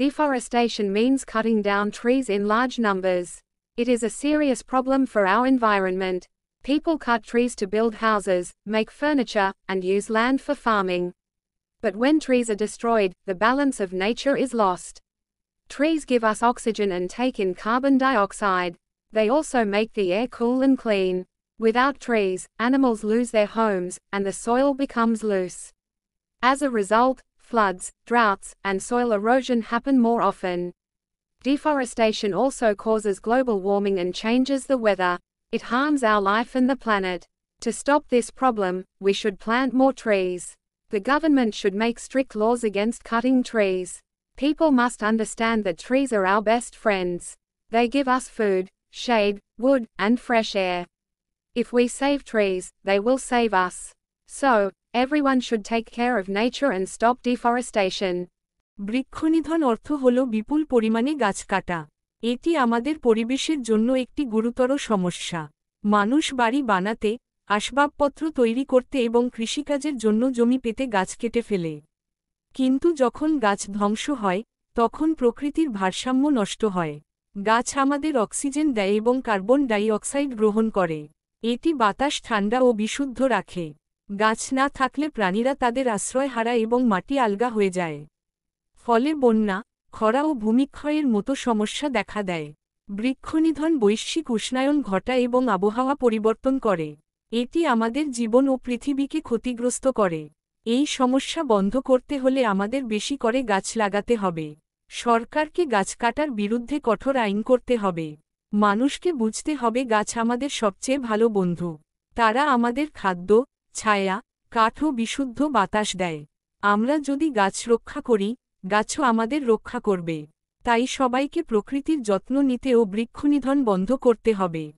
Deforestation means cutting down trees in large numbers. It is a serious problem for our environment. People cut trees to build houses, make furniture, and use land for farming. But when trees are destroyed, the balance of nature is lost. Trees give us oxygen and take in carbon dioxide. They also make the air cool and clean. Without trees, animals lose their homes, and the soil becomes loose. As a result, floods, droughts, and soil erosion happen more often. Deforestation also causes global warming and changes the weather. It harms our life and the planet. To stop this problem, we should plant more trees. The government should make strict laws against cutting trees. People must understand that trees are our best friends. They give us food, shade, wood, and fresh air. If we save trees, they will save us. So, everyone should take care of nature and stop deforestation. বৃক্ষনিধন অর্থ হল বিপুল পরিমাণে গাছ কাটা। এটি আমাদের পরিবেশের জন্য একটি গুরুতর সমস্যা। মানুষ বাড়ি বানাতে, আসবাবপত্র তৈরি করতে এবং কৃষিকাজের জন্য জমি পেতে গাছ কেটে ফেলে। কিন্তু যখন গাছ ধ্বংস হয়, তখন প্রকৃতির ভারসাম্য নষ্ট হয়। গাছ আমাদের অক্সিজেন দেয় এবং কার্বন ডাই অক্সাইড গ্রহণ করে। এটি বাতাস ঠান্ডা ও বিশুদ্ধ রাখে। গাছ না থাকলে প্রাণীরা তাদের আশ্রয় হারায় এবং মাটি আলগা হয়ে যায়। ফলে বন্যা, খরা ও ভূমিক্ষয়ের মতো সমস্যা দেখা দেয়। বৃক্ষনিধন বৈশ্বিক উষ্ণায়ন ঘটায় এবং আবহাওয়া পরিবর্তন করে। এটি আমাদের জীবন ও পৃথিবীকে ক্ষতিগ্রস্ত করে। এই সমস্যা বন্ধ করতে হলে আমাদের বেশি করে গাছ লাগাতে হবে। সরকারকে গাছ কাটার বিরুদ্ধে কঠোর আইন করতে হবে। মানুষকে বুঝতে হবে গাছ আমাদের সবচেয়ে ভালো বন্ধু। তারা আমাদের খাদ্য, ছায়া, কাঠ ও বিশুদ্ধ বাতাস দেয়। আমরা যদি গাছ রক্ষা করি, গাছও আমাদের রক্ষা করবে। তাই সবাইকে প্রকৃতির যত্ন নিতে ও বৃক্ষনিধন বন্ধ করতে হবে।